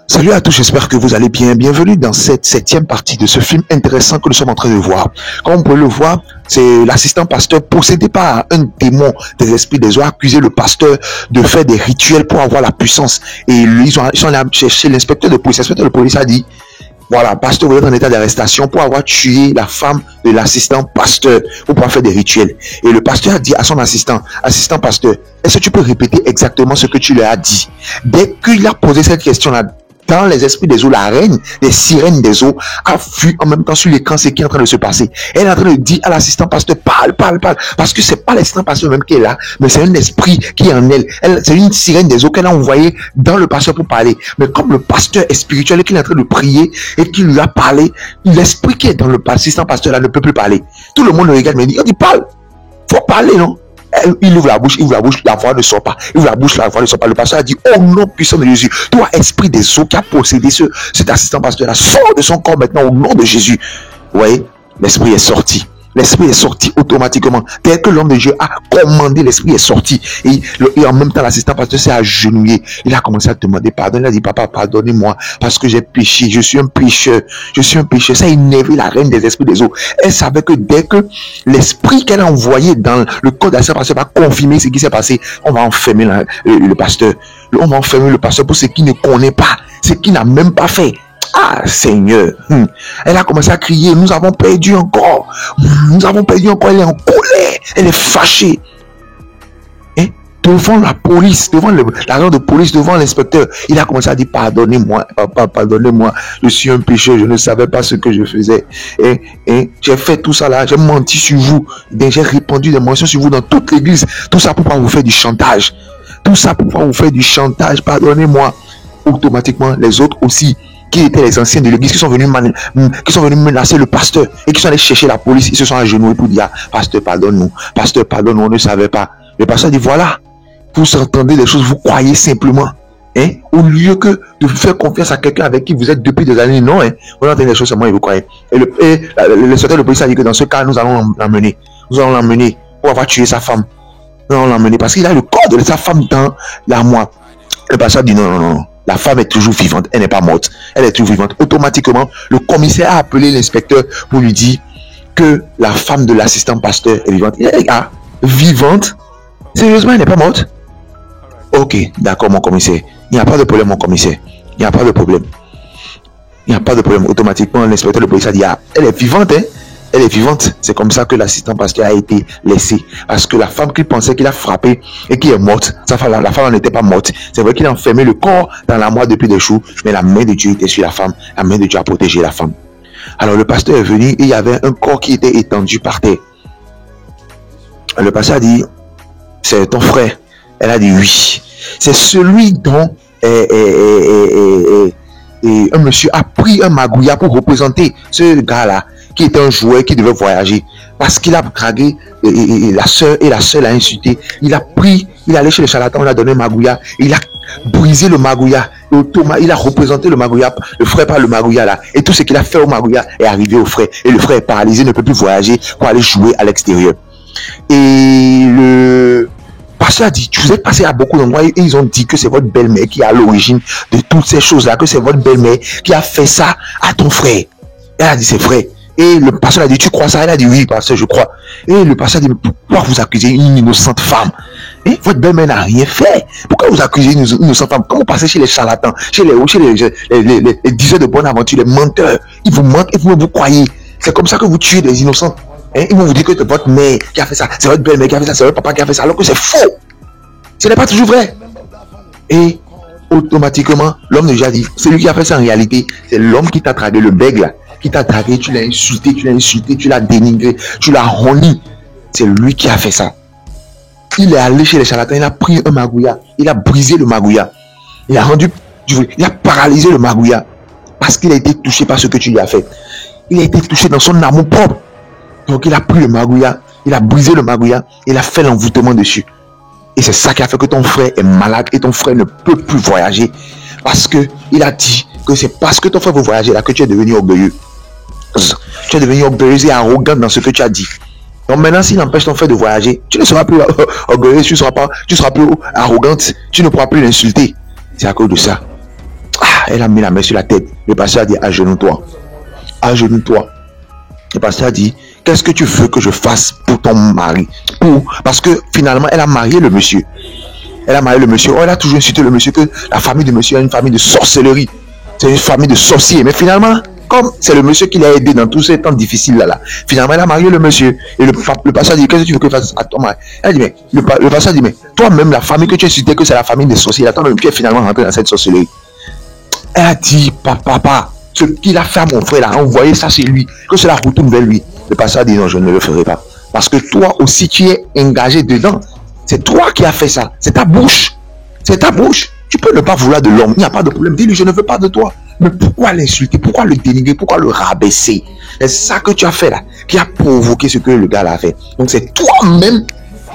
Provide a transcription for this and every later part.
Salut à tous, j'espère que vous allez bien. Bienvenue dans cette 7e partie de ce film intéressant que nous sommes en train de voir. Comme vous pouvez le voir, c'est l'assistant pasteur possédé par un démon des esprits des eaux a accusé le pasteur de faire des rituels pour avoir la puissance. Et lui, ils sont allés chercher l'inspecteur de police. L'inspecteur de police a dit, voilà, pasteur, vous êtes en état d'arrestation pour avoir tué la femme de l'assistant pasteur pour pouvoir faire des rituels. Et le pasteur a dit à son assistant pasteur, est-ce que tu peux répéter exactement ce que tu leur as dit? Dès qu'il a posé cette question-là, dans les esprits des eaux, la reine des sirènes des eaux a vu en même temps sur l'écran ce qui est en train de se passer. Elle est en train de dire à l'assistant pasteur, parle. Parce que c'est pas l'assistant pasteur même qui est là, mais c'est un esprit qui est en elle. C'est une sirène des eaux qu'elle a envoyée dans le pasteur pour parler. Mais comme le pasteur est spirituel et qu'il est en train de prier et qu'il lui a parlé, l'esprit qui est dans le assistant pasteur là ne peut plus parler. Tout le monde le regarde, mais il dit, parle. Faut parler, non? Il ouvre la bouche, la voix ne sort pas. Il ouvre la bouche, la voix ne sort pas. Le pasteur a dit, oh nom puissant de Jésus, toi, esprit des eaux qui a possédé cet assistant pasteur-là, sort de son corps maintenant au nom de Jésus. Vous voyez, l'esprit est sorti. L'esprit est sorti automatiquement. Dès que l'homme de Dieu a commandé, l'esprit est sorti. Et en même temps, l'assistant pasteur s'est agenouillé. Il a commencé à demander pardon. Il a dit, papa, pardonnez-moi parce que j'ai péché. Je suis un pécheur. Ça a énervé la reine des esprits des eaux. Elle savait que dès que l'esprit qu'elle a envoyé dans le corps de l'assistant pasteur va confirmer ce qui s'est passé, on va enfermer le pasteur. On va enfermer le pasteur pour ce qu'il ne connaît pas, ce qu'il n'a même pas fait. Ah, Seigneur. Elle a commencé à crier, nous avons perdu encore. Elle est en colère. Elle est fâchée. Et devant la police, devant l'agent de police, devant l'inspecteur, il a commencé à dire, pardonnez-moi, papa, pardonnez-moi. Je suis un pécheur, je ne savais pas ce que je faisais. Et j'ai fait tout ça là, j'ai menti sur vous. J'ai répandu des mensonges sur vous dans toute l'église. Tout ça pour pouvoir vous faire du chantage. Pardonnez-moi. Automatiquement, les autres aussi, qui étaient les anciens de l'église, qui sont venus menacer le pasteur et qui sont allés chercher la police, ils se sont agenouillés pour dire, pasteur, pardonne-nous, on ne savait pas. Le pasteur dit, voilà, vous entendez les choses, vous croyez simplement, au lieu que de faire confiance à quelqu'un avec qui vous êtes depuis des années, non, vous entendez les choses seulement et vous croyez. Et le secrétaire de police a dit que dans ce cas, nous allons l'emmener pour avoir tué sa femme. Nous allons l'emmener parce qu'il a le corps de sa femme dans l'armoire. Le pasteur dit, non. La femme est toujours vivante, elle n'est pas morte, elle est toujours vivante. Automatiquement, le commissaire a appelé l'inspecteur pour lui dire que la femme de l'assistant pasteur est vivante. Il a dit, vivante? Sérieusement, elle n'est pas morte? Ok, d'accord, mon commissaire. Il n'y a pas de problème, mon commissaire. Il n'y a pas de problème. Automatiquement, l'inspecteur de police a dit, elle est vivante, Elle est vivante. C'est comme ça que l'assistant pasteur a été laissé. Parce que la femme qu'il pensait qu'il a frappée et qui est morte, la femme n'était pas morte. C'est vrai qu'il a enfermé le corps dans l'armoire depuis des jours, mais la main de Dieu était sur la femme. La main de Dieu a protégé la femme. Alors le pasteur est venu et il y avait un corps qui était étendu par terre. Le pasteur a dit, c'est ton frère. Elle a dit oui. C'est celui dont un monsieur a pris un magouilla pour représenter ce gars-là, qui était un joueur qui devait voyager, parce qu'il a dragué la sœur et la sœur l'a insulté. Il est allé chez le charlatan, on a donné un magouilla, il a brisé le magouilla, il a représenté le magouilla, le frère par le magouilla là, et tout ce qu'il a fait au magouilla est arrivé au frère, et le frère est paralysé, ne peut plus voyager pour aller jouer à l'extérieur. Et le pasteur a dit, vous êtes passé à beaucoup d'endroits et ils ont dit que c'est votre belle-mère qui est à l'origine de toutes ces choses là, que c'est votre belle-mère qui a fait ça à ton frère. Elle a dit, c'est vrai. Et le pasteur a dit, tu crois ça? Elle a dit, oui, pasteur, je crois. Et le pasteur a dit, pourquoi vous accusez une innocente femme? Et votre belle-mère n'a rien fait. Pourquoi vous accusez une innocente femme? Quand vous passez chez les charlatans, chez les diseurs de bonne aventure, les menteurs, ils vous mentent et vous croyez. C'est comme ça que vous tuez des innocents. Ils vont vous dire que c'est votre mère qui a fait ça, c'est votre belle-mère qui a fait ça, c'est votre papa qui a fait ça, alors que c'est faux. Ce n'est pas toujours vrai. Et automatiquement, l'homme de Dieu a dit, celui qui a fait ça en réalité, c'est l'homme qui t'a dragué, le bègue là, qui t'a dragué, tu l'as insulté, tu l'as dénigré, tu l'as roni. C'est lui qui a fait ça. Il est allé chez les charlatans, il a pris un magouilla, il a brisé le magouilla, il a paralysé le magouilla, parce qu'il a été touché par ce que tu lui as fait. Il a été touché dans son amour propre. Donc il a pris le magouilla, il a brisé le magouilla, il a fait l'envoûtement dessus. Et c'est ça qui a fait que ton frère est malade et ton frère ne peut plus voyager. Parce que il a dit que c'est parce que ton frère veut voyager là que tu es devenu orgueilleux. Tu es devenu orgueilleux et arrogant dans ce que tu as dit. Donc maintenant, s'il empêche ton frère de voyager, tu ne seras plus orgueilleux, tu seras plus arrogante, tu ne pourras plus l'insulter. C'est à cause de ça. Elle a mis la main sur la tête. Le pasteur a dit, agenouille-toi. Agenouille-toi. Le pasteur a dit, qu'est-ce que tu veux que je fasse pour ton mari? Parce que finalement, elle a marié le monsieur. Elle a marié le monsieur. Oh, elle a toujours insulté le monsieur que la famille de monsieur est une famille de sorcellerie. C'est une famille de sorciers. Mais finalement, comme c'est le monsieur qui l'a aidé dans tous ces temps difficiles là, finalement, elle a marié le monsieur. Et le pasteur a dit, qu'est-ce que tu veux que je fasse à ton mari? Elle a dit, mais le pasteur a dit, mais toi-même, la famille que tu as insulté, que c'est la famille des sorciers, toi-même, tu es finalement rentré dans cette sorcellerie. Elle a dit, papa, ce qu'il a fait à mon frère là, envoyé ça chez lui, que cela retourne vers lui. Le pasteur a dit, non, je ne le ferai pas. Parce que toi aussi, tu es engagé dedans. C'est toi qui as fait ça. C'est ta bouche. C'est ta bouche. Tu peux ne pas vouloir de l'homme. Il n'y a pas de problème. Dis-lui, je ne veux pas de toi. Mais pourquoi l'insulter? Pourquoi le dénigrer? Pourquoi le rabaisser? C'est ça que tu as fait là, qui a provoqué ce que le gars a fait. Donc c'est toi-même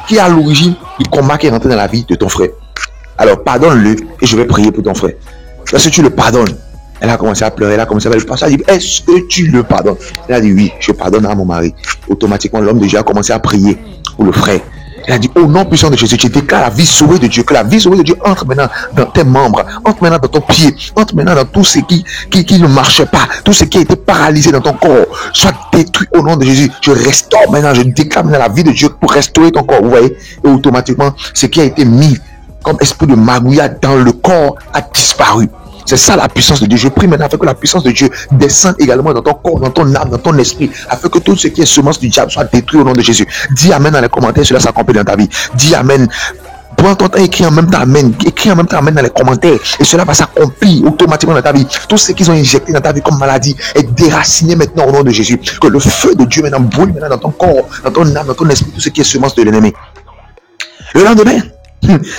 qui est à l'origine du combat qui est rentré dans la vie de ton frère. Alors pardonne-le et je vais prier pour ton frère. Parce que tu le pardonnes. Elle a commencé à pleurer, elle a commencé à passer. Elle a dit, est-ce que tu le pardonnes? Elle a dit, oui, je pardonne à mon mari. Automatiquement, l'homme de Dieu a commencé à prier pour le frère. Elle a dit, au nom puissant de Jésus, tu déclares la vie sauvée de Dieu, que la vie sauvée de Dieu entre maintenant dans tes membres, entre maintenant dans ton pied, entre maintenant dans tout ce qui ne marche pas, tout ce qui a été paralysé dans ton corps, soit détruit au nom de Jésus. Je restaure maintenant, je déclare maintenant la vie de Dieu pour restaurer ton corps, vous voyez, et automatiquement, ce qui a été mis comme esprit de magouillade dans le corps a disparu. C'est ça la puissance de Dieu. Je prie maintenant afin que la puissance de Dieu descende également dans ton corps, dans ton âme, dans ton esprit, afin que tout ce qui est semence du diable soit détruit au nom de Jésus. Dis amen dans les commentaires, cela s'accomplit dans ta vie. Dis amen. Prends ton temps, écris en même temps amen. Écris en même temps amen dans les commentaires. Et cela va s'accomplir automatiquement dans ta vie. Tout ce qu'ils ont injecté dans ta vie comme maladie est déraciné maintenant au nom de Jésus. Que le feu de Dieu maintenant brûle maintenant dans ton corps, dans ton âme, dans ton esprit, tout ce qui est semence de l'ennemi. Le lendemain,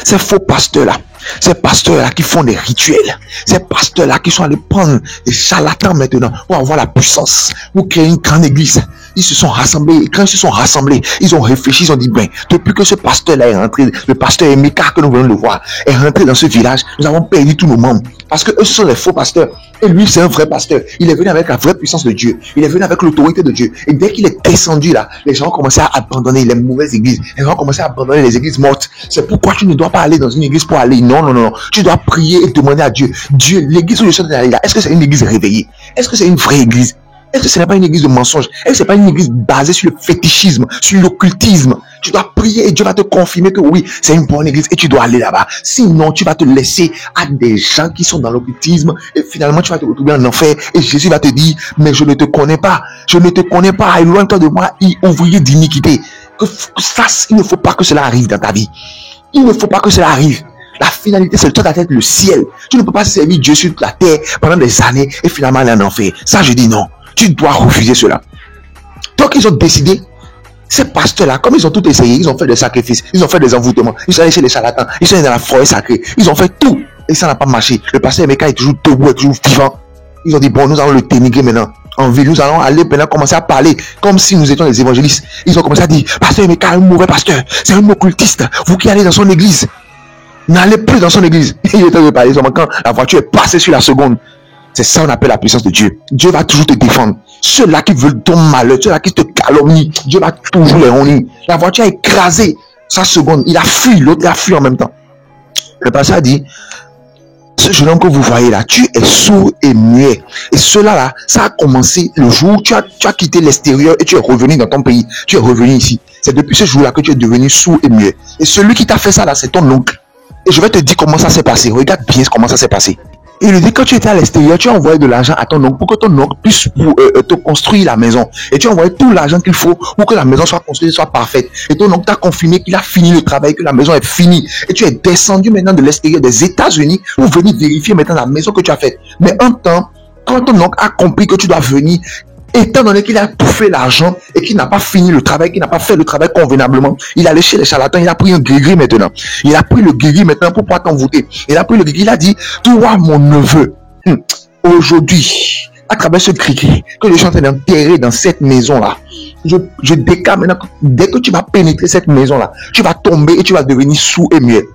ces faux pasteurs-là, ces pasteurs-là qui font des rituels, ces pasteurs-là qui sont allés prendre des charlatans maintenant pour avoir la puissance, pour créer une grande église. Ils se sont rassemblés, et quand ils se sont rassemblés, ils ont réfléchi, ils ont dit, ben, depuis que ce pasteur-là est rentré, le pasteur Emeka que nous venons de voir, est rentré dans ce village, nous avons perdu tous nos membres. Parce que eux, ce sont les faux pasteurs. Et lui, c'est un vrai pasteur. Il est venu avec la vraie puissance de Dieu. Il est venu avec l'autorité de Dieu. Et dès qu'il est descendu là, les gens ont commencé à abandonner les mauvaises églises. Les gens ont commencé à abandonner les églises mortes. C'est pourquoi tu ne dois pas aller dans une église pour aller. Non, non, non. Tu dois prier et demander à Dieu. Dieu, l'église où je suis allé là, est-ce que c'est une église réveillée? Est-ce que c'est une vraie église? Est-ce que ce n'est pas une église de mensonges? Est-ce que ce n'est pas une église basée sur le fétichisme, sur l'occultisme? Tu dois prier et Dieu va te confirmer que oui, c'est une bonne église et tu dois aller là-bas. Sinon, tu vas te laisser à des gens qui sont dans l'occultisme et finalement, tu vas te retrouver en enfer et Jésus va te dire, mais je ne te connais pas. Je ne te connais pas. Éloigne-toi de moi, ouvrier d'iniquité. Ça, il ne faut pas que cela arrive dans ta vie. Il ne faut pas que cela arrive. La finalité, c'est toi d'être le ciel. Tu ne peux pas servir Dieu sur la terre pendant des années et finalement aller en enfer. Ça, je dis non. Tu dois refuser cela. Donc, ils ont décidé, ces pasteurs-là, comme ils ont tout essayé, ils ont fait des sacrifices, ils ont fait des envoûtements, ils sont allés chez les charlatans, ils sont allés dans la forêt sacrée, ils ont fait tout et ça n'a pas marché. Le pasteur Emeka est toujours debout, est toujours vivant. Ils ont dit, bon, nous allons le dénigrer maintenant en ville, nous allons aller maintenant commencer à parler comme si nous étions des évangélistes. Ils ont commencé à dire, pasteur Emeka est un mauvais pasteur, c'est un occultiste, vous qui allez dans son église, n'allez plus dans son église. Il était de parler seulement quand la voiture est passée sur la seconde. C'est ça qu'on appelle la puissance de Dieu. Dieu va toujours te défendre. Ceux-là qui veulent ton malheur, ceux-là qui te calomnient, Dieu va toujours les honner. La voiture a écrasé sa seconde. Il a fui, l'autre a fui en même temps. Le pasteur a dit, ce jeune homme que vous voyez là, tu es sourd et muet. Et cela là, ça a commencé le jour où tu as quitté l'extérieur et tu es revenu dans ton pays. Tu es revenu ici. C'est depuis ce jour-là que tu es devenu sourd et muet. Et celui qui t'a fait ça là, c'est ton oncle. Et je vais te dire comment ça s'est passé. Regarde bien comment ça s'est passé. Il lui dit, quand tu étais à l'extérieur, tu as envoyé de l'argent à ton oncle pour que ton oncle puisse te construire la maison. Et tu as envoyé tout l'argent qu'il faut pour que la maison soit construite, soit parfaite. Et ton oncle t'a confirmé qu'il a fini le travail, que la maison est finie. Et tu es descendu maintenant de l'extérieur des États-Unis pour venir vérifier maintenant la maison que tu as faite. Mais en temps, quand ton oncle a compris que tu dois venir, étant donné qu'il a tout fait l'argent et qu'il n'a pas fini le travail, qu'il n'a pas fait le travail convenablement, il a léché les charlatans, il a pris un gris-gris maintenant. Il a pris le gris-gris maintenant pour pouvoir t'envoûter. Il a pris le gris-gris, il a dit, toi mon neveu, aujourd'hui, à travers ce gris-gris que je suis en train d'enterrer dans cette maison-là, je déclare maintenant que dès que tu vas pénétrer cette maison-là, tu vas tomber et tu vas devenir sourd et muet.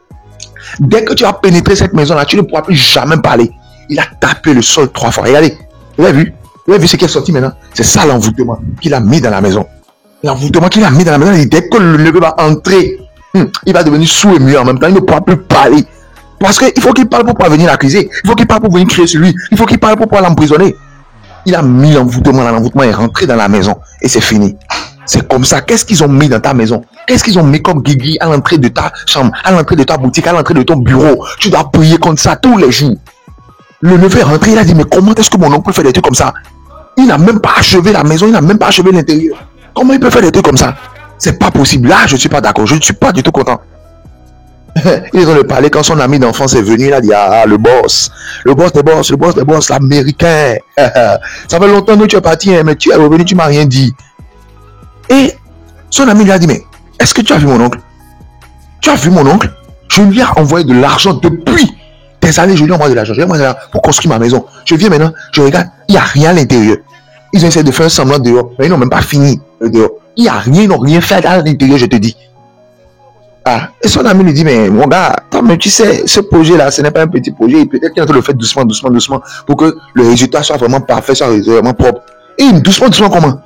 Dès que tu vas pénétrer cette maison-là, tu ne pourras plus jamais parler. Il a tapé le sol 3 fois. Regardez, vous avez vu? Vous avez vu ce qui est sorti maintenant? C'est ça l'envoûtement qu'il a mis dans la maison. L'envoûtement qu'il a mis dans la maison, dès que le neveu va entrer, il va devenir sourd et muet en même temps. Il ne pourra plus parler. Parce qu'il faut qu'il parle pour pouvoir venir l'accuser. Il faut qu'il parle pour venir crier sur lui. Il faut qu'il parle pour pouvoir l'emprisonner. Il a mis l'envoûtement. L'envoûtement est rentré dans la maison. Et c'est fini. C'est comme ça. Qu'est-ce qu'ils ont mis dans ta maison? Qu'est-ce qu'ils ont mis comme guigui à l'entrée de ta chambre, à l'entrée de ta boutique, à l'entrée de ton bureau? Tu dois prier contre ça tous les jours. Le neveu est rentré. Il a dit, mais comment est-ce que mon oncle peut faire des trucs comme ça? Il n'a même pas achevé la maison. Il n'a même pas achevé l'intérieur. Comment il peut faire des trucs comme ça? C'est pas possible. Là, je ne suis pas d'accord. Je ne suis pas du tout content. Ils ont le parler quand son ami d'enfance est venu. Il a dit, ah, le boss, l'américain. Ça fait longtemps que tu es parti, hein, mais tu es revenu, tu m'as rien dit. Et son ami lui a dit, mais est-ce que tu as vu mon oncle? Tu as vu mon oncle? Je lui ai envoyé de l'argent depuis des années. Je lui ai envoyé de l'argent. Je lui ai envoyé de l'argent pour construire ma maison. Je viens maintenant, je regarde, il n'y a rien à l'intérieur. Ils ont essayé de faire un semblant dehors, mais ils n'ont même pas fini dehors. Il n'y a rien, ils n'ont rien fait à l'intérieur, je te dis. Ah, et son ami lui dit, mais mon gars, attends, mais tu sais, ce projet-là, ce n'est pas un petit projet. Peut-être qu'il a le fait doucement, pour que le résultat soit vraiment parfait, soit vraiment propre. Et doucement, comment?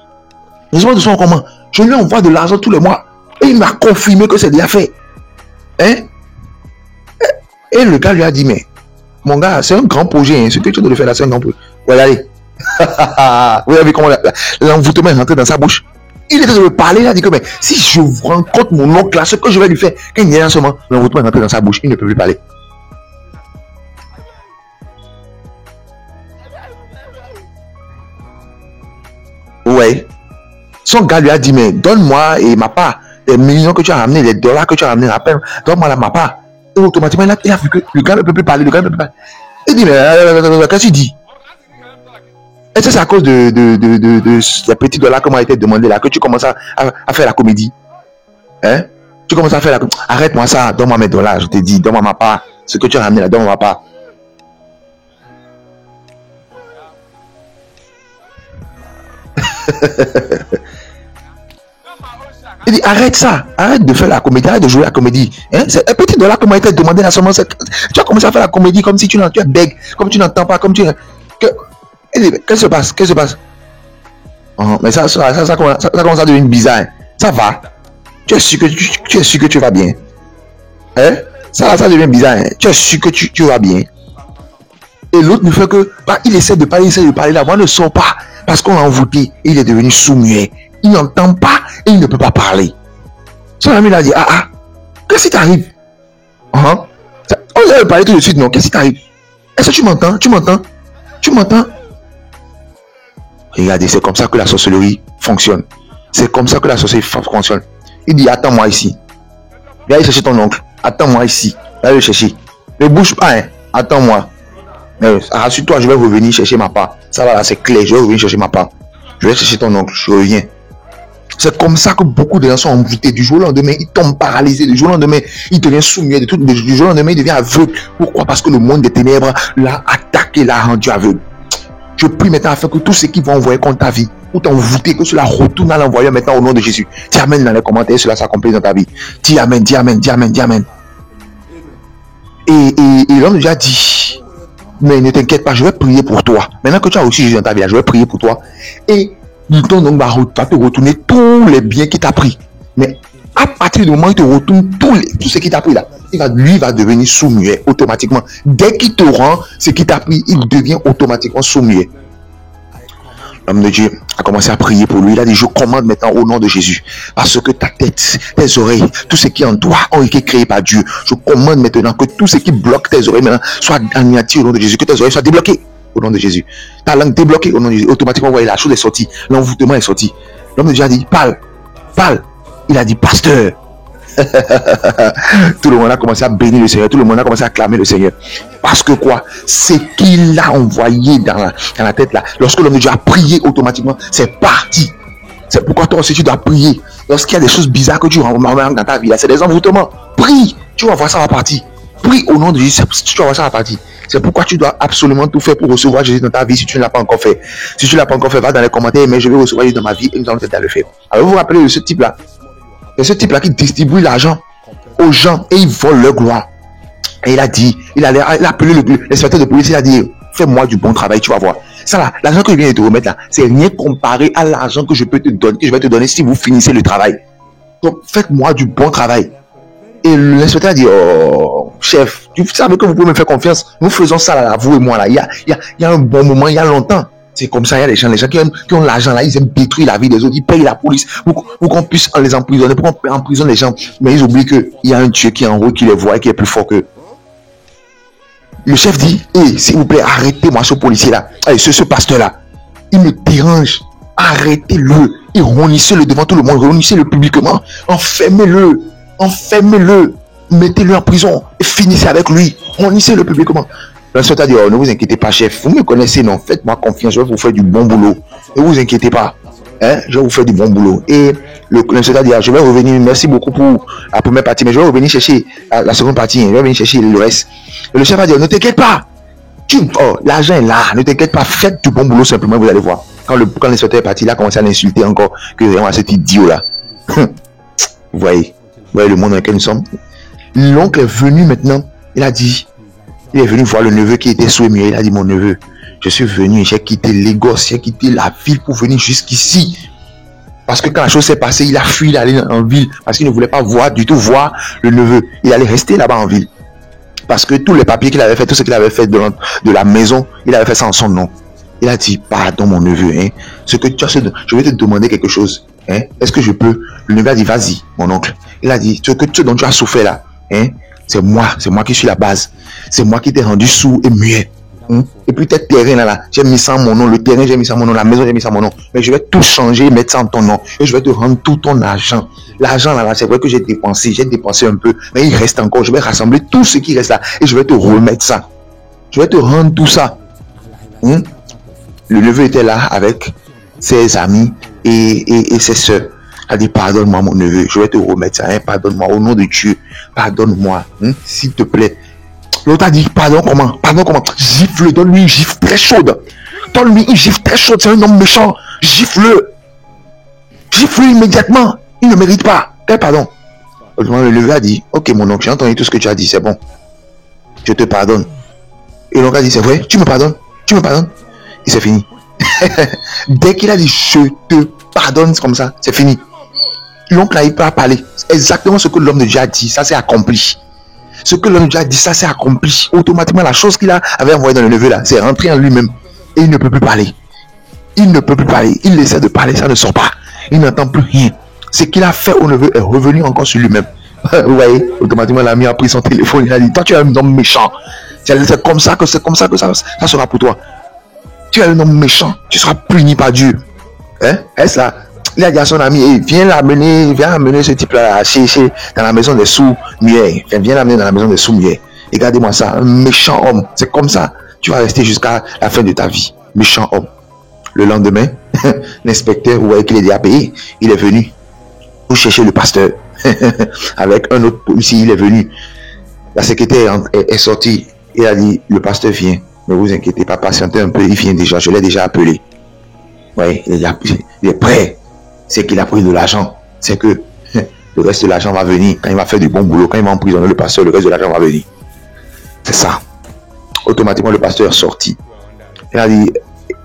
Doucement, comment? Je lui envoie de l'argent tous les mois. Et il m'a confirmé que c'est déjà fait. Hein? Et le gars lui a dit, mais, mon gars, c'est un grand projet. Hein. Ce que tu dois faire là, c'est un grand projet. Voilà, allez. Vous avez vu comment l'envoûtement est rentré dans sa bouche? Il était de me parler, il a dit que mais si je rencontre mon oncle là, ce que je vais lui faire, quand il y a un moment, l'envoûtement est rentré dans sa bouche, il ne peut plus parler. Ouais. Son gars lui a dit, mais donne-moi et ma part, les millions que tu as ramenés, les dollars que tu as ramenés, rappelle, donne-moi la ma part. Et automatiquement, il a vu que le gars ne peut plus parler, Il dit, mais qu'est-ce que tu dis? Est-ce que c'est à cause de la petite dollar qui m'a été demandé là que tu commences à faire la comédie? Hein? Tu commences à faire la comédie. Arrête-moi ça, donne-moi mes dollars, je te dis, donne-moi ma part. Ce que tu as ramené là, donne-moi ma part. Il dit, arrête ça, arrête de faire la comédie, arrête de jouer la comédie. Hein? C'est un petit dollar qui m'a été demandé là seulement. Tu as commencé à faire la comédie comme si tu es bègue, comme tu n'entends pas, comme tu... Qu'est-ce qui se passe? Qu'est-ce qui se passe? Mais ça commence à devenir bizarre. Ça va? Tu es sûr que tu vas bien? Hein? Ça devient bizarre. Hein? Tu es sûr que tu vas bien? Et l'autre ne fait que... Bah, il essaie de parler. La voix ne sort pas. Parce qu'on l'a envoûté. Il est devenu sourd-muet. Il n'entend pas et il ne peut pas parler. Son ami l'a dit, qu'est-ce qui t'arrive? On va parler tout de suite, non? Qu'est-ce qui t'arrive? Est-ce que tu m'entends? Tu m'entends? Regardez, c'est comme ça que la sorcellerie fonctionne. C'est comme ça que la sorcellerie fonctionne. Il dit, attends-moi ici. Viens aller chercher ton oncle. Attends-moi ici. Viens le chercher. Ne bouge pas, hein. Attends-moi. Rassure-toi, je vais revenir chercher ma part. Ça va là, c'est clair. Je vais revenir chercher ma part. Je vais chercher ton oncle. Je reviens. C'est comme ça que beaucoup de gens sont envoûtés. Du jour au lendemain, ils tombent paralysés. Du jour au lendemain, ils deviennent soumis. Du jour au lendemain, ils deviennent aveugles. Pourquoi? Parce que le monde des ténèbres l'a attaqué, l'a rendu aveugle. Je prie maintenant afin que tous ceux qui vont envoyer contre ta vie, ou t'envoûter, que cela retourne à l'envoyeur maintenant au nom de Jésus. Dis amen dans les commentaires, cela s'accomplit dans ta vie. Dis amen, dis amen, dis amen, dis amen. Et l'homme déjà dit, mais ne t'inquiète pas, je vais prier pour toi. Maintenant que tu as reçu Jésus dans ta vie, je vais prier pour toi. Et ton nom va te retourner tous les biens qu'il t'a pris. Mais à partir du moment où il te retourne tout ce qu'il t'a pris là, lui va devenir sourd-muet automatiquement. Dès qu'il te rend ce qu'il t'a pris, il devient automatiquement sourd-muet. L'homme de Dieu a commencé à prier pour lui. Il a dit, je commande maintenant au nom de Jésus. Parce que ta tête, tes oreilles, tout ce qui est en toi ont été créés par Dieu. Je commande maintenant que tout ce qui bloque tes oreilles maintenant soit anéanti au nom de Jésus. Que tes oreilles soient débloquées au nom de Jésus. Ta langue débloquée au nom de Jésus. Automatiquement, vous voyez, la chose est sortie. L'envoûtement est sorti. L'homme de Dieu a dit, parle. Il a dit, pasteur. Tout le monde a commencé à bénir le Seigneur. Tout le monde a commencé à acclamer le Seigneur. Parce que quoi? C'est qu'il a envoyé dans la tête là. Lorsque l'homme de Dieu a prié automatiquement, c'est parti. C'est pourquoi toi aussi tu dois prier. Lorsqu'il y a des choses bizarres que tu remarques dans ta vie là, c'est des envoûtements. Prie. Tu vas voir ça va partir. Prie au nom de Jésus. Tu vas voir ça va partir. C'est pourquoi tu dois absolument tout faire pour recevoir Jésus dans ta vie si tu ne l'as pas encore fait. Si tu ne l'as pas encore fait, va dans les commentaires, mais je vais recevoir Jésus dans ma vie et nous allons t'aider à le faire. Alors vous vous rappelez de ce type là? C'est ce type là qui distribue l'argent aux gens et il vole leur gloire. Et il a dit, il a appelé l'inspecteur de police, il a dit, fais-moi du bon travail, tu vas voir. Ça là, l'argent que je viens de te remettre là, c'est rien comparé à l'argent que je peux te donner, que je vais te donner si vous finissez le travail. Donc faites-moi du bon travail. Et l'inspecteur a dit, oh, chef, tu savez que vous pouvez me faire confiance. Nous faisons ça là, vous et moi là. Il y a un bon moment, il y a longtemps. C'est comme ça, il y a les gens qui ont l'argent là, ils aiment détruire la vie des autres, ils payent la police pour qu'on puisse les emprisonner, pour qu'on emprisonne les gens. Mais ils oublient qu'il y a un Dieu qui est en haut, qui les voit et qui est plus fort qu'eux. Le chef dit, s'il vous plaît, arrêtez-moi ce policier-là, ce pasteur-là. Il me dérange. Arrêtez-le. Et réunissez-le devant tout le monde. Réunissez-le publiquement. Enfermez-le. Enfermez-le. Mettez-le en prison. Et finissez avec lui. Réunissez-le publiquement. L'inspecteur a dit, oh, ne vous inquiétez pas, chef. Vous me connaissez, non? Faites-moi confiance. Je vais vous faire du bon boulot. Ne vous inquiétez pas. Je vais vous faire du bon boulot. Et l'inspecteur a dit, je vais revenir. Merci beaucoup pour la première partie. Mais je vais revenir chercher la seconde partie. Je vais venir chercher le reste. Et le chef a dit, ne t'inquiète pas. L'argent est là. Ne t'inquiète pas. Faites du bon boulot simplement. Vous allez voir. Quand l'inspecteur est parti, il a commencé à l'insulter encore. Que vraiment cet idiot là. Vous voyez le monde dans lequel nous sommes. L'oncle est venu maintenant. Il a dit, il est venu voir le neveu qui était sous muet. Il a dit, mon neveu, je suis venu, j'ai quitté Lagos, j'ai quitté la ville pour venir jusqu'ici. Parce que quand la chose s'est passée, il a fui, il allait en ville. Parce qu'il ne voulait pas voir le neveu. Il allait rester là-bas en ville. Parce que tous les papiers qu'il avait fait, tout ce qu'il avait fait de la maison, il avait fait ça en son nom. Il a dit, pardon mon neveu, ce que tu as, je vais te demander quelque chose. Est-ce que je peux? Le neveu a dit, vas-y, mon oncle. Il a dit, ce dont tu as souffert là, c'est moi qui suis la base. C'est moi qui t'ai rendu sourd et muet. Et puis tes terrains là, j'ai mis ça en mon nom, le terrain j'ai mis ça en mon nom, la maison j'ai mis ça en mon nom. Mais je vais tout changer, mettre ça en ton nom. Et je vais te rendre tout ton argent. L'argent là, c'est vrai que j'ai dépensé un peu. Mais il reste encore, je vais rassembler tout ce qui reste là. Et je vais te remettre ça. Je vais te rendre tout ça. Le neveu était là avec ses amis et ses soeurs. Il a dit, pardonne-moi mon neveu, je vais te remettre ça. Pardonne-moi au nom de Dieu. Pardonne-moi, s'il te plaît. L'autre a dit, pardon comment? Gifle, donne-lui une gifle très chaude. Donne-lui une gifle très chaude, c'est un homme méchant. Gifle-le. Gifle-le immédiatement. Il ne mérite pas. Pardon. Le neveu a dit, ok mon oncle, j'ai entendu tout ce que tu as dit, c'est bon. Je te pardonne. Et l'oncle a dit, c'est vrai, tu me pardonnes? Et c'est fini. Dès qu'il a dit, je te pardonne, c'est comme ça, c'est fini. L'oncle n'arrive pas à parler. Exactement ce que l'homme de Dieu a dit, ça s'est accompli. Ce que l'homme de Dieu a dit, ça s'est accompli. Automatiquement, la chose qu'il avait envoyée dans le neveu là, c'est rentré en lui-même. Et il ne peut plus parler. Il essaie de parler, ça ne sort pas. Il n'entend plus rien. Ce qu'il a fait au neveu est revenu encore sur lui-même. Vous voyez, automatiquement, l'ami a pris son téléphone. Il a dit, toi tu es un homme méchant. C'est comme ça que ça sera pour toi. Tu es un homme méchant. Tu seras puni par Dieu. Est-ce là? Il a dit à son ami, viens amener ce type-là dans la maison des sous-muets. Viens l'amener dans la maison des sous-muets. Regardez-moi ça, un méchant homme. C'est comme ça. Tu vas rester jusqu'à la fin de ta vie. Méchant homme. Le lendemain, l'inspecteur, vous voyez qu'il est déjà payé. Il est venu pour chercher le pasteur. Avec un autre policier, il est venu. La secrétaire est sortie. Il a dit, le pasteur vient. Ne vous inquiétez pas, patientez un peu. Il vient déjà, je l'ai déjà appelé. Oui, il est prêt. C'est qu'il a pris de l'argent. C'est que le reste de l'argent va venir. Quand il va faire du bon boulot, quand il va emprisonner le pasteur, le reste de l'argent va venir. C'est ça. Automatiquement, le pasteur est sorti. Il a dit,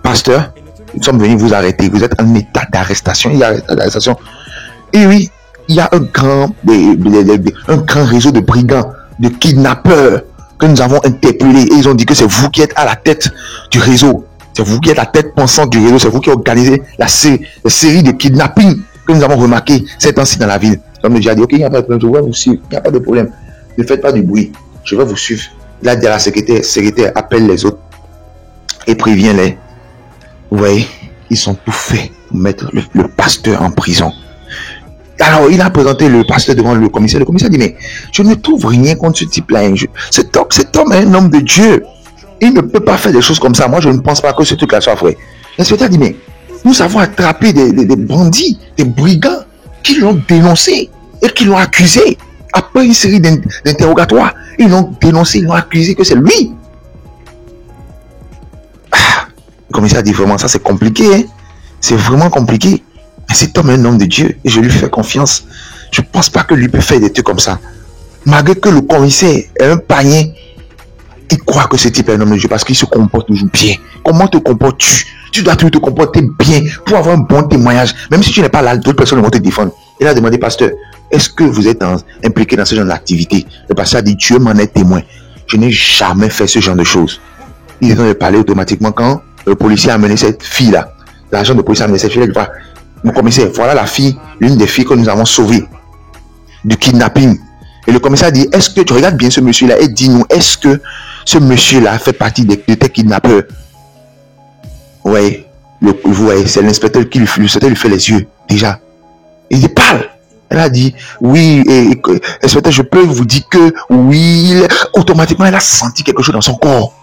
pasteur, nous sommes venus vous arrêter. Vous êtes en état d'arrestation. Il y a un état d'arrestation. Et oui, il y a un grand réseau de brigands, de kidnappeurs que nous avons interpellés. Et ils ont dit que c'est vous qui êtes à la tête du réseau. C'est vous qui êtes la tête pensante du réseau. C'est vous qui organisez la série de kidnapping que nous avons remarqué ces temps-ci dans la ville. L'homme a dit, ok, il n'y a pas de problème, je vais vous suivre. Il n'y a pas de problème. Ne faites pas du bruit. Je vais vous suivre. Il a dit à la secrétaire, appelle les autres et préviens-les. Vous voyez, ils sont tout faits pour mettre le pasteur en prison. Alors, il a présenté le pasteur devant le commissaire. Le commissaire dit, mais je ne trouve rien contre ce type-là. Cet homme est un homme de Dieu. Il ne peut pas faire des choses comme ça. Moi, je ne pense pas que ce truc-là soit vrai. L'inspecteur dit, mais nous avons attrapé des bandits, des brigands qui l'ont dénoncé et qui l'ont accusé. Après une série d'interrogatoires, ils l'ont dénoncé, ils l'ont accusé que c'est lui. Le commissaire dit, vraiment, ça c'est compliqué. C'est vraiment compliqué. Mais cet homme est un homme de Dieu et je lui fais confiance. Je ne pense pas que lui peut faire des trucs comme ça. Malgré que le commissaire est un panier, il croit que ce type est un homme de Dieu parce qu'il se comporte toujours bien. Comment te comportes-tu? Tu dois toujours te comporter bien pour avoir un bon témoignage. Même si tu n'es pas là, d'autres personnes vont te défendre. Il a demandé, pasteur, est-ce que vous êtes impliqué dans ce genre d'activité? Le pasteur a dit, Dieu m'en est témoin. Je n'ai jamais fait ce genre de choses. Ils ont parlé automatiquement quand le policier a amené cette fille-là. L'agent de police a amené cette fille-là. Il va, mon commissaire, voilà la fille, l'une des filles que nous avons sauvées du kidnapping. Et le commissaire a dit, est-ce que tu regardes bien ce monsieur-là et dis-nous, est-ce que ce monsieur-là fait partie de tes kidnappeurs? Oui, vous voyez, c'est l'inspecteur qui lui fait les yeux, déjà. Il dit, parle. Elle a dit, oui, inspecteur, je peux vous dire que oui, automatiquement, elle a senti quelque chose dans son corps.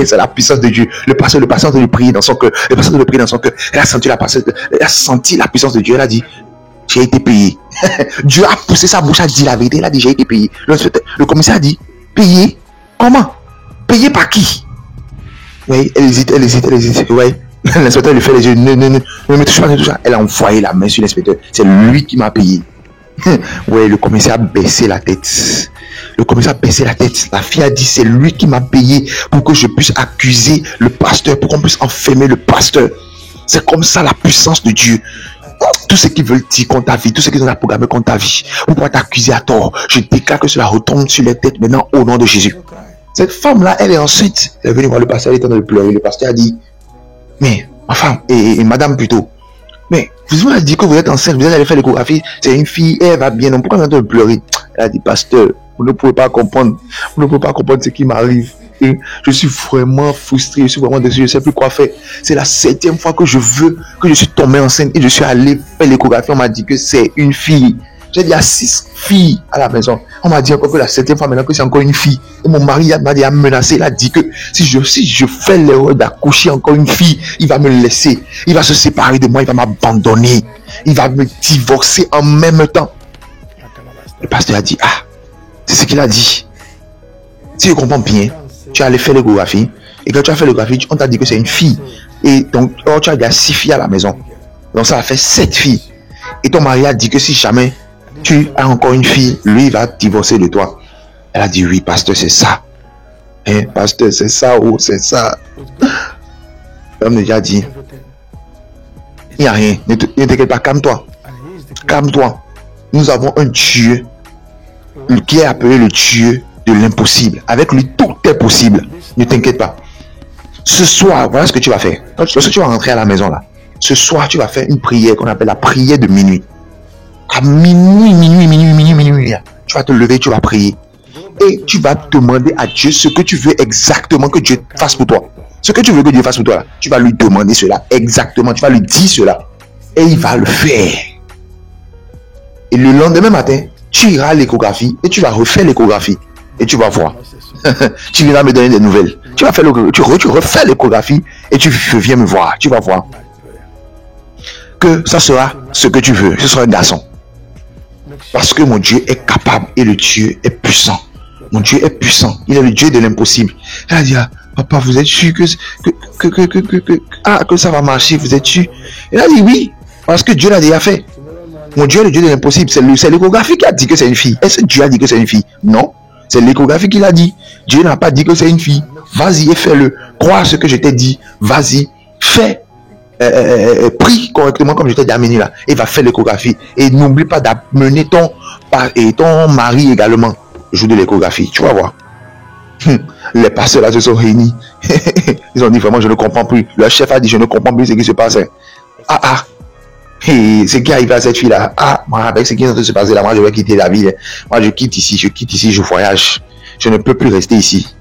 C'est la puissance de Dieu. Le pasteur de lui prier dans son cœur. Le pasteur de lui prier dans son cœur. Elle a senti la puissance de Dieu. Elle a dit, j'ai été payé. Dieu a poussé sa bouche à dire la vérité. Elle a dit, j'ai été payé. Le commissaire a dit, payé? Comment? Payé par qui? Oui, elle hésite. Oui. L'inspecteur lui fait les yeux. Ne me touche pas, ne me touche pas. Elle a envoyé la main sur l'inspecteur. C'est lui qui m'a payé. Oui, le commissaire a baissé la tête. La fille a dit, c'est lui qui m'a payé pour que je puisse accuser le pasteur, pour qu'on puisse enfermer le pasteur. C'est comme ça la puissance de Dieu. Tout ce qu'ils veulent dire contre ta vie, tout ce qu'ils ont programmé contre ta vie, pour pouvoir t'accuser à tort, je déclare que cela retombe sur les têtes maintenant au nom de Jésus. Cette femme-là, elle est ensuite, elle est venue voir le pasteur, elle est en train de pleurer. Le pasteur a dit, mais ma femme, et madame plutôt, mais vous avez dit que vous êtes enceinte, vous allez faire l'échographie, c'est une fille, elle va bien, donc pourquoi vous êtes en train de pleurer? Elle a dit, pasteur, vous ne pouvez pas comprendre ce qui m'arrive. Et je suis vraiment frustré, je suis vraiment déçu, je ne sais plus quoi faire. C'est la 7e fois que je suis tombé enceinte et je suis allé faire l'échographie. On m'a dit que c'est une fille. J'ai dit à 6 filles à la maison. On m'a dit encore que la 7e fois maintenant que c'est encore une fille. Et mon mari m'a menacé, il a dit que si je fais l'erreur d'accoucher encore une fille, il va me laisser. Il va se séparer de moi, il va m'abandonner. Il va me divorcer en même temps. Le pasteur a dit, c'est ce qu'il a dit. Si je comprends bien, tu es allé faire l'échographie. Et quand tu as fait l'échographie, on t'a dit que c'est une fille. Et donc, tu as déjà 6 filles à la maison. Donc, ça a fait 7 filles. Et ton mari a dit que si jamais tu as encore une fille, lui, il va divorcer de toi. Elle a dit, oui, pasteur, c'est ça. Hein, pasteur, c'est ça, oh, c'est ça. L'homme déjà dit, il n'y a rien. Ne t'inquiète pas, calme-toi. Calme-toi. Nous avons un Dieu qui est appelé le Dieu de l'impossible. Avec lui, tout est possible. Ne t'inquiète pas. Ce soir, voilà ce que tu vas faire. Lorsque tu vas rentrer à la maison là, ce soir, tu vas faire une prière qu'on appelle la prière de minuit. À minuit, tu vas te lever, tu vas prier. Et tu vas demander à Dieu ce que tu veux exactement que Dieu fasse pour toi. Ce que tu veux que Dieu fasse pour toi, là, tu vas lui demander cela exactement. Tu vas lui dire cela. Et il va le faire. Et le lendemain matin, tu iras à l'échographie et tu vas refaire l'échographie. Et tu vas voir. Tu viendras me donner des nouvelles. Tu vas faire tu refais l'échographie et tu viens me voir. Tu vas voir que ça sera ce que tu veux. Ce sera un garçon. Parce que mon Dieu est capable et le Dieu est puissant. Mon Dieu est puissant. Il est le Dieu de l'impossible. Elle a dit, papa, vous êtes sûr que ça va marcher? Vous êtes sûr? Elle a dit oui. Parce que Dieu l'a déjà fait. Mon Dieu est le Dieu de l'impossible. C'est l'échographie qui a dit que c'est une fille. Est-ce que Dieu a dit que c'est une fille? Non. C'est l'échographie qui l'a dit. Dieu n'a pas dit que c'est une fille. Vas-y et fais-le. Crois à ce que je t'ai dit. Vas-y. Fais. Prie correctement comme je t'ai dit à Méni là. Et va faire l'échographie. Et n'oublie pas d'amener ton mari également. Le jour de l'échographie. Tu vas voir. Les pasteurs là se sont réunis. Ils ont dit vraiment je ne comprends plus. Le chef a dit je ne comprends plus ce qui se passe. Et ce qui arrive à cette fille là, moi avec ce qui est en train de se passer là, moi je vais quitter la ville. Moi je quitte ici, je voyage. Je ne peux plus rester ici.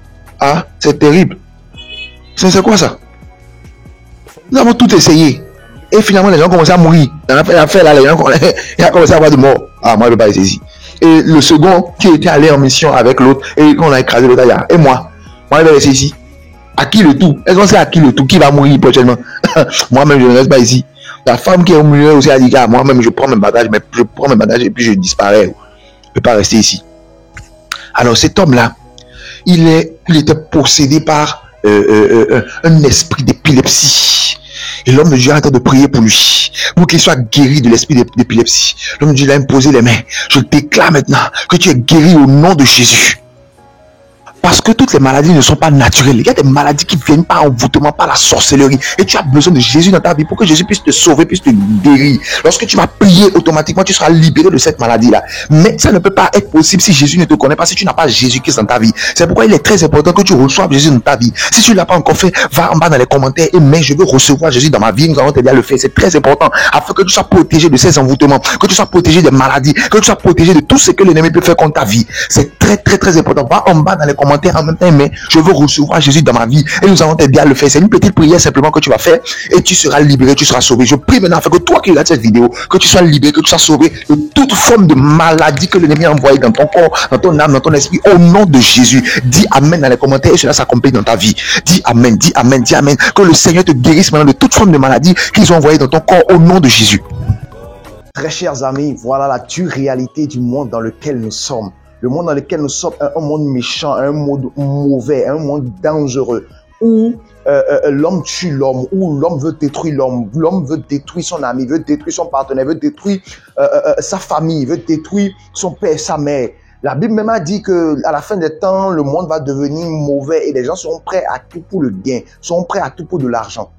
C'est terrible. C'est quoi ça? Nous avons tout essayé. Et finalement les gens commencent à mourir. Dans l'affaire là, les gens commencent à avoir de mort. Moi je ne veux pas rester ici. Et le second qui était allé en mission avec l'autre, et qu'on a écrasé l'autre allá. Et moi je vais rester ici. À qui le tout? Est-ce qu'on sait à qui le tout? Qui va mourir prochainement? Moi-même je ne reste pas ici. La femme qui est au milieu aussi a dit moi-même je prends mes bagages, et puis je disparais. Je ne peux pas rester ici. Alors cet homme-là, il était possédé par un esprit d'épilepsie. Et l'homme de Dieu est en train de prier pour lui, pour qu'il soit guéri de l'esprit d'épilepsie. L'homme de Dieu l'a imposé les mains. Je déclare maintenant que tu es guéri au nom de Jésus. Parce que toutes les maladies ne sont pas naturelles. Il y a des maladies qui viennent par envoûtement, par la sorcellerie. Et tu as besoin de Jésus dans ta vie pour que Jésus puisse te sauver, puisse te guérir. Lorsque tu vas prier, automatiquement, tu seras libéré de cette maladie-là. Mais ça ne peut pas être possible si Jésus ne te connaît pas, si tu n'as pas Jésus-Christ dans ta vie. C'est pourquoi il est très important que tu reçoives Jésus dans ta vie. Si tu ne l'as pas encore fait, va en bas dans les commentaires et mets, je veux recevoir Jésus dans ma vie. Nous allons t'aider à le faire. C'est très important afin que tu sois protégé de ces envoûtements, que tu sois protégé des maladies, que tu sois protégé de tout ce que l'ennemi peut faire contre ta vie. C'est très important. Va en bas dans les commentaires en même temps, mais je veux recevoir Jésus dans ma vie et nous allons t'aider à le faire. C'est une petite prière simplement que tu vas faire et tu seras libéré, tu seras sauvé. Je prie maintenant afin que toi qui regardes cette vidéo, que tu sois libéré, que tu sois sauvé de toute forme de maladie que l'ennemi a envoyée dans ton corps, dans ton âme, dans ton esprit, au nom de Jésus. Dis Amen dans les commentaires et cela s'accomplit dans ta vie. Dis Amen, dis Amen, dis Amen. Que le Seigneur te guérisse maintenant de toute forme de maladie qu'ils ont envoyée dans ton corps au nom de Jésus. Très chers amis, voilà la dure réalité du monde dans lequel nous sommes. Le monde dans lequel nous sommes est un monde méchant, un monde mauvais, un monde dangereux, où l'homme tue l'homme, où l'homme veut détruire l'homme, l'homme veut détruire son ami, veut détruire son partenaire, veut détruire sa famille, veut détruire son père, sa mère. La Bible même a dit que à la fin des temps, le monde va devenir mauvais et les gens seront prêts à tout pour le gain, seront prêts à tout pour de l'argent,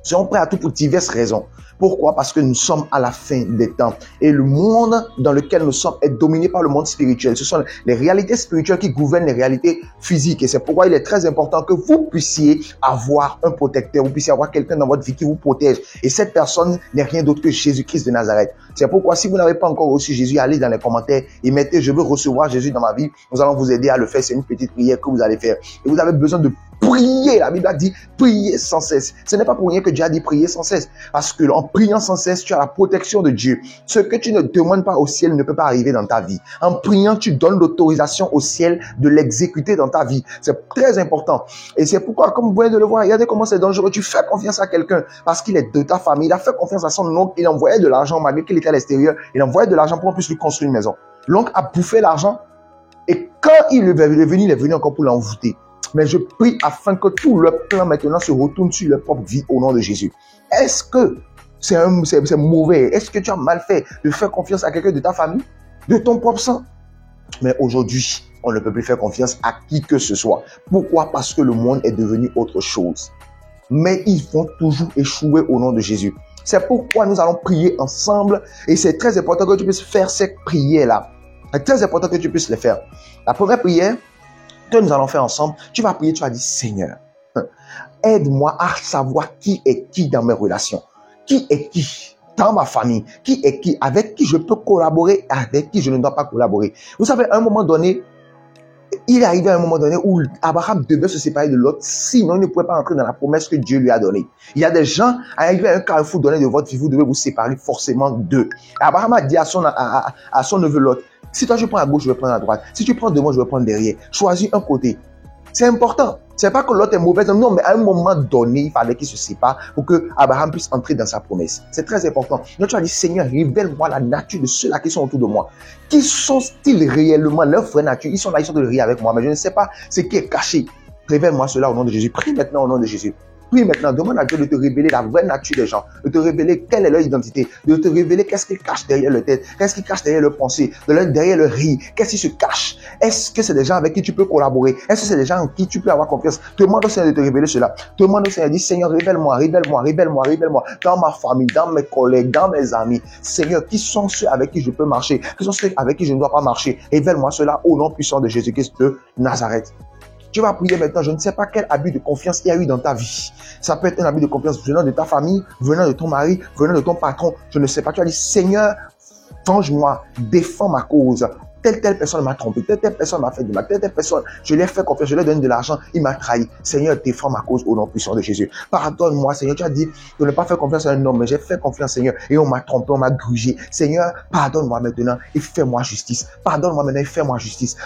seront prêts à tout pour diverses raisons. Pourquoi? Parce que nous sommes à la fin des temps. Et le monde dans lequel nous sommes est dominé par le monde spirituel. Ce sont les réalités spirituelles qui gouvernent les réalités physiques. Et c'est pourquoi il est très important que vous puissiez avoir un protecteur. Vous puissiez avoir quelqu'un dans votre vie qui vous protège. Et cette personne n'est rien d'autre que Jésus-Christ de Nazareth. C'est pourquoi si vous n'avez pas encore reçu Jésus, allez dans les commentaires et mettez « Je veux recevoir Jésus dans ma vie ». Nous allons vous aider à le faire. C'est une petite prière que vous allez faire. Et vous avez besoin de prier. La Bible a dit prier sans cesse. Ce n'est pas pour rien que Dieu a dit prier sans cesse. Parce que en priant sans cesse, tu as la protection de Dieu. Ce que tu ne demandes pas au ciel ne peut pas arriver dans ta vie. En priant, tu donnes l'autorisation au ciel de l'exécuter dans ta vie. C'est très important. Et c'est pourquoi, comme vous pouvez le voir, regardez comment c'est dangereux. Tu fais confiance à quelqu'un parce qu'il est de ta famille. Il a fait confiance à son oncle. Il envoyait de l'argent malgré qu'il était à l'extérieur. Il envoyait de l'argent pour qu'on puisse lui construire une maison. L'oncle a bouffé l'argent et quand il est venu, il est venu encore pour l'envoûter. Mais je prie afin que tout le plan maintenant se retourne sur leur propre vie au nom de Jésus. Est-ce que c'est mauvais? Est-ce que tu as mal fait de faire confiance à quelqu'un de ta famille, de ton propre sang? Mais aujourd'hui, on ne peut plus faire confiance à qui que ce soit. Pourquoi? Parce que le monde est devenu autre chose. Mais ils vont toujours échouer au nom de Jésus. C'est pourquoi nous allons prier ensemble et c'est très important que tu puisses faire cette prière-là. C'est très important que tu puisses les faire. La première prière que nous allons faire ensemble, tu vas prier, tu vas dire Seigneur, aide-moi à savoir qui est qui dans mes relations, qui est qui dans ma famille, qui est qui, avec qui je peux collaborer, avec qui je ne dois pas collaborer. Vous savez, à un moment donné, il est arrivé à un moment donné où Abraham devait se séparer de Lot, sinon il ne pouvait pas entrer dans la promesse que Dieu lui a donnée. Il y a des gens, arrivé à un carrefour donné de votre vie, vous devez vous séparer forcément d'eux. Abraham a dit à son neveu Lot, si toi je prends à gauche, je vais prendre à droite. Si tu prends devant, je vais prendre derrière. Choisis un côté. C'est important. C'est pas que l'autre est mauvais. Non, mais à un moment donné, il fallait qu'il se sépare pour que Abraham puisse entrer dans sa promesse. C'est très important. Donc tu as dit, Seigneur, révèle-moi la nature de ceux-là qui sont autour de moi. Qui sont-ils réellement leur vraie nature? Ils sont là, ils sont de rire avec moi, mais je ne sais pas ce qui est caché. Révèle-moi cela au nom de Jésus. Prie maintenant au nom de Jésus. Prie maintenant, demande à Dieu de te révéler la vraie nature des gens, de te révéler quelle est leur identité, de te révéler qu'est-ce qu'ils cachent derrière leur tête, qu'est-ce qu'ils cachent derrière leur pensée, derrière leur rire, qu'est-ce qui se cache. Est-ce que c'est des gens avec qui tu peux collaborer? Est-ce que c'est des gens en qui tu peux avoir confiance? Demande au Seigneur de te révéler cela. Demande au Seigneur, dis Seigneur, révèle-moi, révèle-moi, révèle-moi, révèle-moi, dans ma famille, dans mes collègues, dans mes amis. Seigneur, qui sont ceux avec qui je peux marcher? Qui sont ceux avec qui je ne dois pas marcher? Révèle-moi cela au nom puissant de Jésus-Christ de Nazareth. Tu vas prier maintenant, je ne sais pas quel abus de confiance il y a eu dans ta vie. Ça peut être un abus de confiance venant de ta famille, venant de ton mari, venant de ton patron. Je ne sais pas. Tu as dit, Seigneur, venge-moi, défends ma cause. Telle personne m'a trompé, telle personne m'a fait du mal, telle personne, je lui ai fait confiance, je lui ai donné de l'argent, il m'a trahi. Seigneur, défends ma cause au nom puissant de Jésus. Pardonne-moi, Seigneur, tu as dit de ne pas faire confiance à un homme, mais j'ai fait confiance, Seigneur, et on m'a trompé, on m'a grugé. Seigneur, pardonne-moi maintenant et fais-moi justice. Pardonne-moi maintenant et fais-moi justice.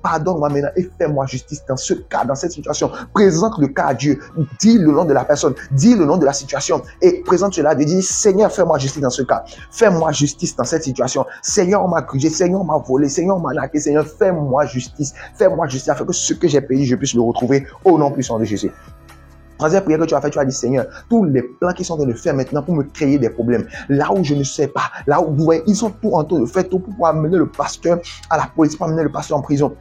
Pardonne-moi maintenant et fais-moi justice dans ce cas, dans cette situation. Présente le cas à Dieu. Dis le nom de la personne, dis le nom de la situation et présente cela. Dis, Seigneur, fais-moi justice dans ce cas. Fais-moi justice dans cette situation. Seigneur, on m'a grugé, Seigneur, on m'a volé, Seigneur, on m'a laqué, Seigneur, fais-moi justice afin que ce que j'ai payé, je puisse le retrouver au nom puissant de Jésus. Troisième prière que tu as fait, tu as dit, Seigneur, tous les plans qui sont en train de faire maintenant pour me créer des problèmes, là où je ne sais pas, là où vous voyez, ils sont tout en train de faire tout pour amener le pasteur à la police, pour amener le pasteur en prison.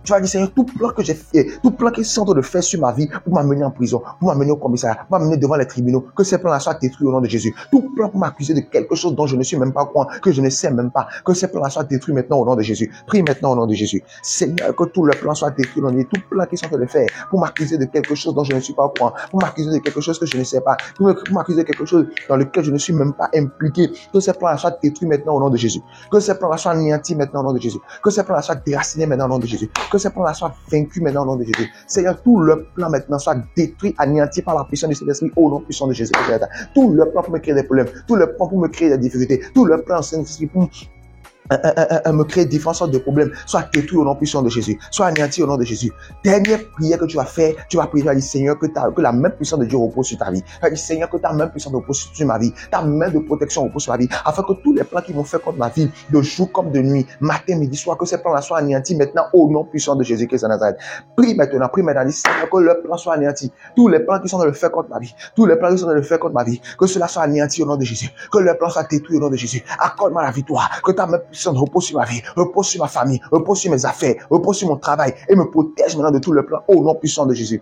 Tu vas dire, Seigneur, tout plan que j'ai fait, tout plan qu'ils sont en train de faire sur ma vie pour m'amener en prison, pour m'amener au commissariat, pour m'amener devant les tribunaux, que ces plans-là soient détruits au nom de Jésus. Tout plan pour m'accuser de quelque chose dont je ne suis même pas au courant, que je ne sais même pas, que ces plans-là soient détruits maintenant au nom de Jésus. Prie maintenant au nom de Jésus. Seigneur, que tout le plan soit détruit au nom de Jésus. Tout plan qu'ils sont en train de faire pour m'accuser de quelque chose dont je ne suis pas au courant, pour m'accuser de quelque chose que je ne sais pas, pour m'accuser de quelque chose dans lequel je ne suis même pas impliqué, que ces plans-là soient détruits maintenant au nom de Jésus. Que ces plans-là soient anéantis maintenant au nom de Jésus. Que ces plans-là soient déracinés maintenant au nom de Jésus. Que ces plans-là soient vaincus maintenant au nom de Jésus. Seigneur, tout le plan maintenant soit détruit, anéanti par la puissance du Saint-Esprit au nom puissant de Jésus. Tout le plan pour me créer des problèmes, tout le plan pour me créer des difficultés, tout le plan Saint-Esprit pour me créer différentes sortes de problèmes, soit détruit au nom puissant de Jésus, soit anéanti au nom de Jésus. Dernière prière que tu vas faire, tu vas prier, tu vas dire, Seigneur, que la main puissante de Dieu repose sur ta vie. Tu vas dire, Seigneur, que ta main puissante repose sur ma vie, ta main de protection repose sur ma vie, afin que tous les plans qui vont faire contre ma vie, de jour comme de nuit, matin, midi, soir, que ces plans-là soient anéantis maintenant au nom puissant de Jésus-Christ de Nazareth. Prie maintenant, dis, Seigneur, que le plan soit anéanti. Tous les plans qui sont dans le faire contre ma vie, tous les plans qui sont dans le faire contre ma vie, que cela soit anéanti au nom de Jésus, que le plan soit détruit au nom de Jésus. Accorde-moi la victoire, que ta main puissante repose sur ma vie, repose sur ma famille, repose sur mes affaires, repose sur mon travail et me protège maintenant de tout le plan au nom puissant de Jésus.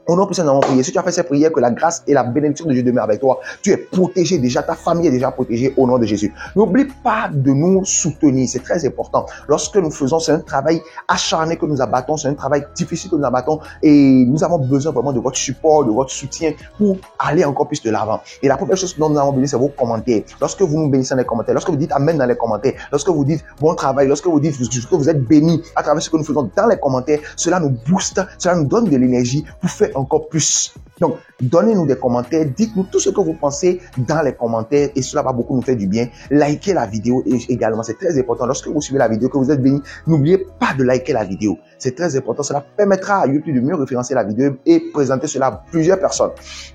Au nom puissant de mon prière, si tu as fait cette prière, que la grâce et la bénédiction de Dieu demeurent avec toi. Tu es protégé déjà, ta famille est déjà protégée au nom de Jésus. N'oublie pas de nous soutenir, c'est très important. Lorsque nous faisons, c'est un travail acharné que nous abattons, c'est un travail difficile que nous abattons et nous avons besoin vraiment de votre support, de votre soutien pour aller encore plus de l'avant. Et la première chose dont nous avons besoin, c'est vos commentaires. Lorsque vous nous bénissez dans les commentaires, lorsque vous dites Amen dans les commentaires, lorsque vous dites bon travail, lorsque vous dites que vous êtes bénis à travers ce que nous faisons dans les commentaires, cela nous booste, cela nous donne de l'énergie pour faire encore plus. Donc, donnez-nous des commentaires, dites-nous tout ce que vous pensez dans les commentaires et cela va beaucoup nous faire du bien. Likez la vidéo également, c'est très important. Lorsque vous suivez la vidéo, que vous êtes béni, n'oubliez pas de liker la vidéo. C'est très important, cela permettra à YouTube de mieux référencer la vidéo et présenter cela à plusieurs personnes.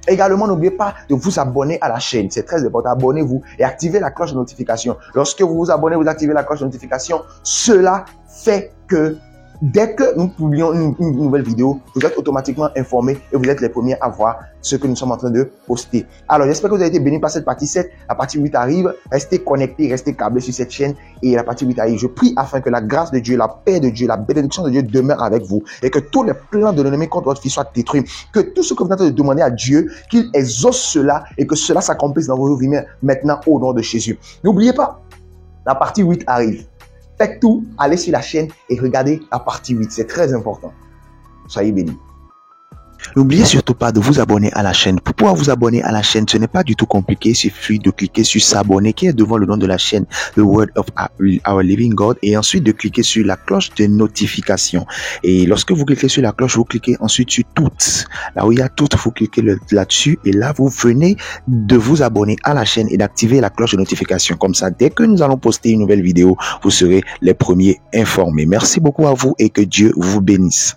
Également, n'oubliez pas de vous abonner à la chaîne, c'est très important. Abonnez-vous et activez la cloche de notification. Lorsque vous vous abonnez, vous activez la cloche de notification, cela fait que dès que nous publions une nouvelle vidéo, vous êtes automatiquement informés et vous êtes les premiers à voir ce que nous sommes en train de poster. Alors, j'espère que vous avez été bénis par cette partie 7. La partie 8 arrive. Restez connectés, restez câblés sur cette chaîne et la partie 8 arrive. Je prie afin que la grâce de Dieu, la paix de Dieu, la bénédiction de Dieu demeure avec vous et que tous les plans de l'ennemi contre votre vie soient détruits. Que tout ce que vous êtes en train de demander à Dieu, qu'il exauce cela et que cela s'accomplisse dans vos vies maintenant au nom de Jésus. N'oubliez pas, la partie 8 arrive. Faites tout, allez sur la chaîne et regardez la partie 8. C'est très important. Soyez bénis. N'oubliez surtout pas de vous abonner à la chaîne. Pour pouvoir vous abonner à la chaîne, ce n'est pas du tout compliqué. Il suffit de cliquer sur s'abonner qui est devant le nom de la chaîne, The Word of Our Living God, et ensuite de cliquer sur la cloche de notification. Et lorsque vous cliquez sur la cloche, vous cliquez ensuite sur toutes. Là où il y a toutes, vous cliquez là-dessus et là, vous venez de vous abonner à la chaîne et d'activer la cloche de notification. Comme ça, dès que nous allons poster une nouvelle vidéo, vous serez les premiers informés. Merci beaucoup à vous et que Dieu vous bénisse.